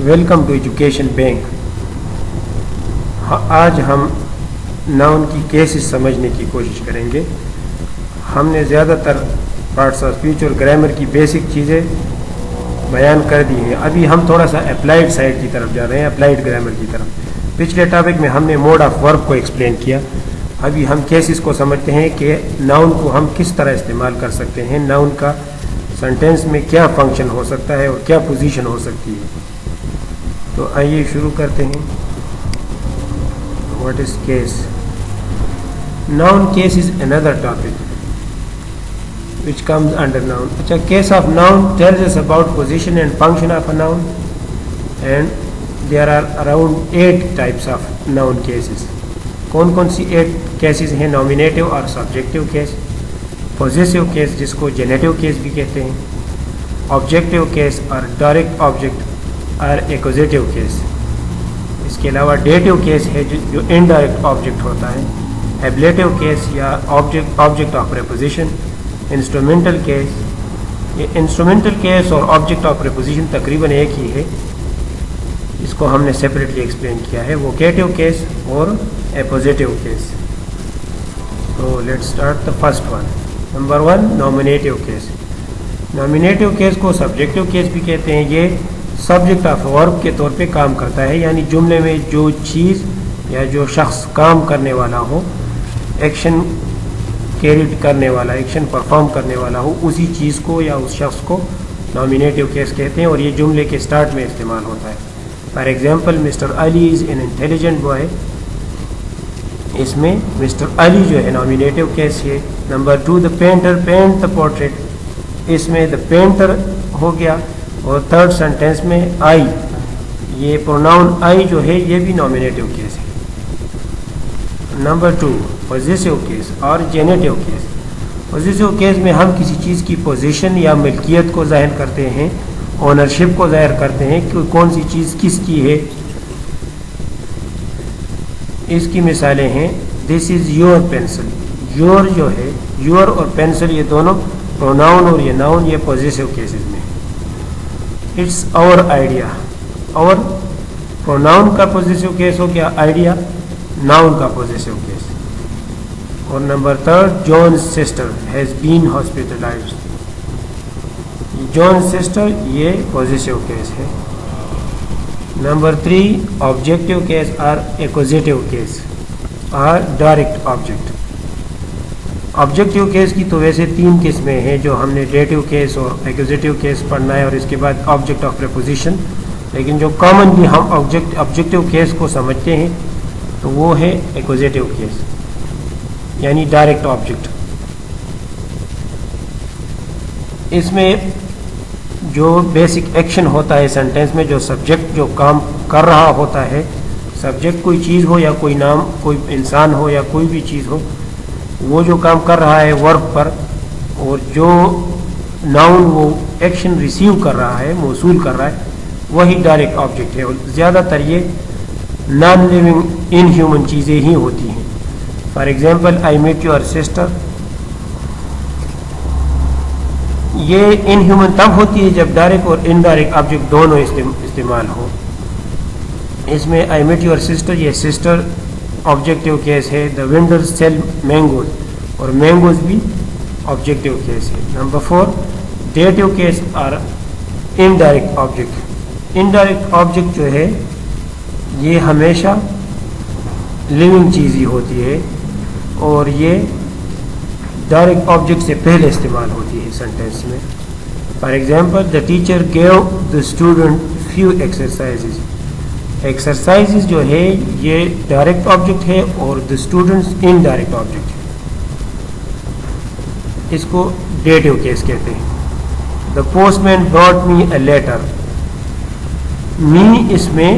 Welcome to education bank. آج ہم noun کی کیسز سمجھنے کی کوشش کریں گے. ہم نے زیادہ تر پارٹس آف اسپیچ اور گرامر کی بیسک چیزیں بیان کر دی ہیں. ابھی ہم تھوڑا سا اپلائیڈ سائڈ کی طرف جا رہے ہیں, اپلائیڈ گرامر کی طرف. پچھلے ٹاپک میں ہم نے موڈ آف ورب کو ایکسپلین کیا. ابھی ہم کیسز کو سمجھتے ہیں کہ ناؤن کو ہم کس طرح استعمال کر سکتے ہیں, ناؤن کا سینٹینس میں کیا فنکشن ہو سکتا ہے اور کیا پوزیشن ہو سکتی ہے. تو آئیے شروع کرتے ہیں. What is case? Noun case is under topic which comes under noun. اچھا, case of noun tells us about position and function of a noun, and there are around 8 types of noun cases. کون کون سی 8 cases ہیں؟ nominative اور subjective case, possessive case جس کو genitive case بھی کہتے ہیں, objective case اور direct object اور accusative case. اس کے علاوہ dative case ہے جو indirect object ہوتا ہے, ablative case یا object of preposition, instrumental case. یہ انسٹرومنٹل کیس اور آبجیکٹ آف پریپوزیشن تقریباً ایک ہی ہے, اس کو ہم نے سیپریٹلی ایکسپلین کیا ہے. ووکیٹیو کیس اور اپوزیٹیو کیس. تو let start the first one. Number 1, nominative case. Nominative case کو سبجیکٹیو کیس بھی کہتے ہیں. یہ سبجیکٹ آف ورب کے طور پہ کام کرتا ہے, یعنی جملے میں جو چیز یا جو شخص کام کرنے والا ہو, ایکشن کیریڈ کرنے والا, ایکشن پرفارم کرنے والا ہو, اسی چیز کو یا اس شخص کو نامینیٹیو کیس کہتے ہیں, اور یہ جملے کے سٹارٹ میں استعمال ہوتا ہے. For example, mister Ali is an intelligent boy. اس میں مسٹر علی جو ہے نامینیٹیو کیس ہے. Number 2, the painter paint the portrait. اس میں دا پینٹر ہو گیا, اور تھرڈ سینٹینس میں آئی, یہ پروناؤن آئی جو ہے یہ بھی نامینیٹیو کیس ہے. نمبر 2, پوزیسیو کیس اور جینیٹیو کیس. پوزیسیو کیس میں ہم کسی چیز کی پوزیشن یا ملکیت کو ظاہر کرتے ہیں, اونرشپ کو ظاہر کرتے ہیں کہ کون سی چیز کس کی ہے. اس کی مثالیں ہیں, دس از یور پینسل. یور جو ہے, یور اور پینسل یہ دونوں پروناؤن اور یہ ناؤن, یہ پوزیسیو کیسز میں. It's our idea. اور پروناؤن کا پوزیسیو کیس ہو گیا آئیڈیا, ناؤن کا پوزیسیو کیس. اور number 3, John's sister has been hospitalised. John sister یہ پوزیسیو کیس ہے. نمبر 3, آبجیکٹیو کیس اور ایکوزیٹیو کیس اور ڈائریکٹ آبجیکٹ. آبجیکٹیو کیس کی تو ویسے 3 قسمیں ہیں جو ہم نے ڈیٹیو کیس اور ایکوزیٹیو کیس پڑھنا ہے, اور اس کے بعد آبجیکٹ آف پریپوزیشن. لیکن جو کامنلی ہم آبجیکٹیو کیس کو سمجھتے ہیں تو وہ ہے ایکوزیٹیو کیس, یعنی ڈائریکٹ آبجیکٹ. اس میں جو بیسک ایکشن ہوتا ہے سینٹینس میں, جو سبجیکٹ جو کام کر رہا ہوتا ہے, سبجیکٹ کوئی چیز ہو یا کوئی نام, کوئی انسان ہو یا کوئی بھی چیز ہو, وہ جو کام کر رہا ہے ورب پر, اور جو ناؤن وہ ایکشن ریسیو کر رہا ہے, موصول کر رہا ہے, وہی ڈائریکٹ آبجیکٹ ہے. اور زیادہ تر یہ نان لیونگ ان ہیومن چیزیں ہی ہوتی ہیں. For example, I meet your sister. یہ ان ہیومن تب ہوتی ہے جب ڈائریکٹ اور انڈائریکٹ آبجیکٹ دونوں استعمال ہو. اس میں آئی میٹ یور سسٹر, یہ سسٹر آبجیکٹیو کیس ہے. دا وینڈرز سیل مینگوز, اور مینگوز بھی آبجیکٹیو کیس ہے. نمبر 4, ڈیٹیو کیس اور انڈائریکٹ آبجیکٹ. انڈائریکٹ آبجیکٹ جو ہے یہ ہمیشہ لیونگ چیز ہی ہوتی ہے, اور یہ ڈائریکٹ آبجیکٹ سے پہلے استعمال ہوتی ہے سینٹینس میں. For example, the teacher give the student few exercises. Exercises جو ہے یہ ڈائریکٹ آبجیکٹ ہے, اور دا اسٹوڈنٹس انڈائریکٹ آبجیکٹ ہے. اس کو ڈیٹیو کیس کہتے ہیں. The postman brought me a letter. Me اس میں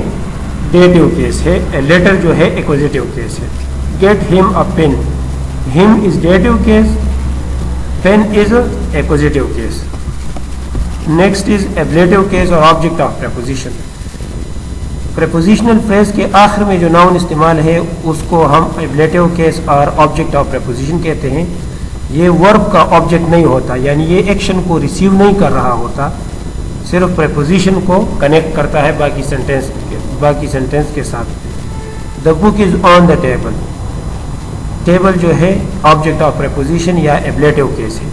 ڈیٹیو کیس ہے, اے لیٹر جو ہے ایکوزیٹیو کیس ہے. گیٹ ہم a pen. Him is dative case, pen is accusative case. Next is ablative case اور object of preposition. Prepositional phrase کے آخر میں جو ناؤن استعمال ہے اس کو ہم ایبلیٹیو کیس اور آبجیکٹ آف پریپوزیشن کہتے ہیں. یہ ورب کا آبجیکٹ نہیں ہوتا, یعنی یہ ایکشن کو ریسیو نہیں کر رہا ہوتا, صرف پریپوزیشن کو کنیکٹ کرتا ہے باقی سینٹینس کے ساتھ. دا بک از آن دا ٹیبل. ٹیبل جو ہے آبجیکٹ آف پریپوزیشن یا ایبلیٹو کیس ہے.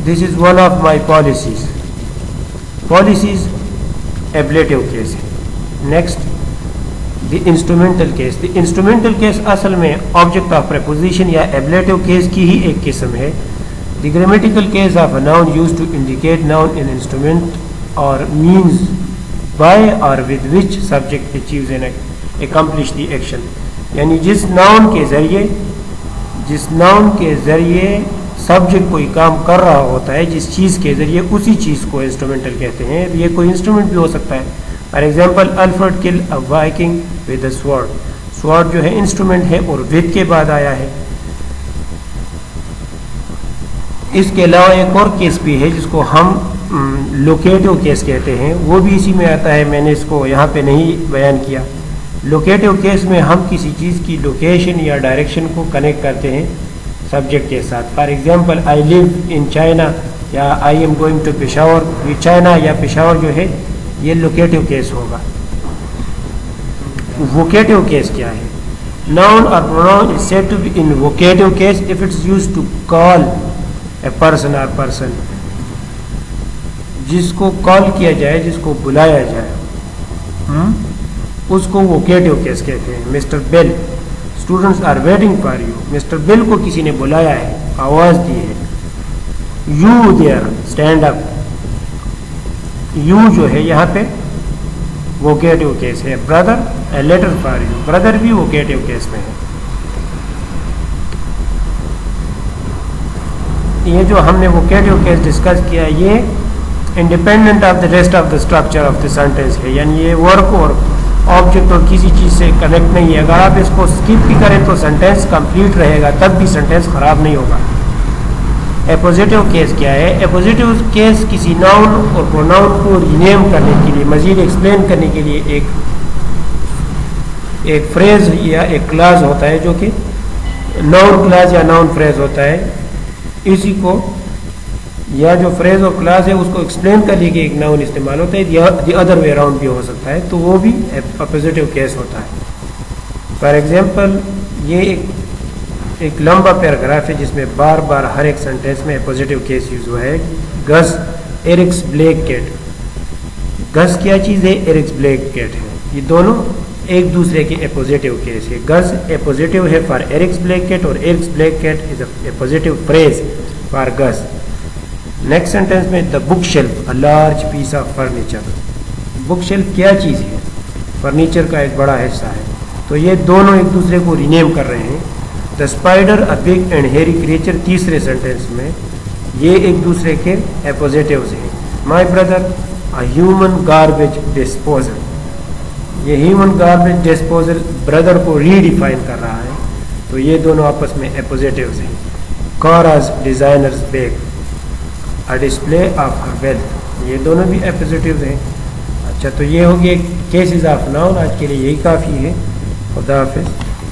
This is one of my policies. Policies ablative case ہے. Next the instrumental case. The instrumental case اصل میں آبجیکٹ آف پریپوزیشن یا ایبلیٹو کیس کی ہی ایک قسم ہے. The grammatical case of a noun use to indicate noun in instrument or means by or with which subject achieves and accomplish the action. یعنی جس noun کے ذریعے سبجیکٹ کوئی کام کر رہا ہوتا ہے، جس چیز کے ذریعے، اسی چیز کو انسٹرومنٹل کہتے ہیں. یہ کوئی انسٹرومنٹ بھی ہو سکتا ہے. For example Alfred kill a Viking with a sword. Sword جو ہے انسٹرومنٹ ہے اور ود کے بعد آیا ہے. اس کے علاوہ ایک اور کیس بھی ہے جس کو ہم لوکیٹو کیس کہتے ہیں، وہ بھی اسی میں آتا ہے. میں نے اس کو یہاں پہ نہیں بیان کیا. لوکیٹو کیس میں ہم کسی چیز کی لوکیشن یا ڈائریکشن کو کنیکٹ کرتے ہیں سبجیکٹ کے ساتھ. For example I live in China یا I am going to Peshawar. یہ چائنا یا پشاور جو ہے یہ لوکیٹو کیس ہوگا. ووکیٹو کیس کیا ہے؟ ناؤن اور pronoun is said to be in vocative case if it's used to call a person or person. جس کو کال کیا جائے، جس کو بلایا جائے، اس کو ووکیٹو کیس کہتے ہیں. Mister Bell students are waiting for you. Mister Bell کو کسی نے بلایا ہے، آواز دی ہے. You there stand up. You جو ہے یہاں پہ ووکیٹو کیس ہے. Brother a letter for you. Brother بھی ووکیٹو کیس میں ہے. یہ جو ہم نے ووکیٹو کیس ڈسکس کیا، یہ independent of the rest of the structure of the sentence ہے. یعنی یہ ورک اور آبجیکٹ اور کسی چیز سے کنیکٹ نہیں ہے. اگر آپ اس کو اسکپ بھی کریں تو سینٹینس کمپلیٹ رہے گا، تب بھی سینٹینس خراب نہیں ہوگا. اپوزیٹو کیس کیا ہے؟ اپوزیٹو کیس کسی ناؤن اور پروناؤن کو رینیم کرنے کے لیے، مزید ایکسپلین کرنے کے لیے ایک فریز یا ایک کلاز ہوتا ہے، جو کہ ناؤن کلاز یا ناؤن فریز ہوتا ہے. اسی کو یا جو فریز اور کلاز ہے اس کو ایکسپلین کرنے کے ایک ناؤن استعمال ہوتا ہے. دی ادر وے اراؤنڈ بھی ہو سکتا ہے، تو وہ بھی اپوزیٹو کیس ہوتا ہے. فار ایگزامپل یہ ایک لمبا پیراگراف ہے جس میں بار بار ہر ایک سینٹینس میں اپوزیٹو کیس یوز ہوا ہے. گز ایرکس بلیک کیٹ. گز کیا چیز ہے؟ ایرکس بلیک کیٹ ہے. یہ دونوں ایک دوسرے کے اپوزیٹو کیس ہے. گز اپوزیٹو ہے فار ایرکس بلیک کیٹ اور Eric's black cat is a appositive phrase for Gus. Next sentence میں the bookshelf a large piece of furniture. Bookshelf کیا چیز ہے؟ فرنیچر کا ایک بڑا حصہ ہے. تو یہ دونوں ایک دوسرے کو رینیم کر رہے ہیں. The spider a big and Harry creature تیسرے سینٹینس میں یہ ایک دوسرے کے اپوزیٹوز ہیں. My brother a human garbage disposal. یہ ہیومن گاربیج ڈسپوزل بردر کو ری ڈیفائن کر رہا ہے. تو یہ دونوں آپس میں اپوزیٹوز ہیں. Cara's designers bag a display of her wealth. یہ دونوں بھی اپوزیٹوز ہیں. اچھا، تو یہ ہوگی کیسز آف ناؤن. آج کے لیے یہی کافی ہے. خدا حافظ.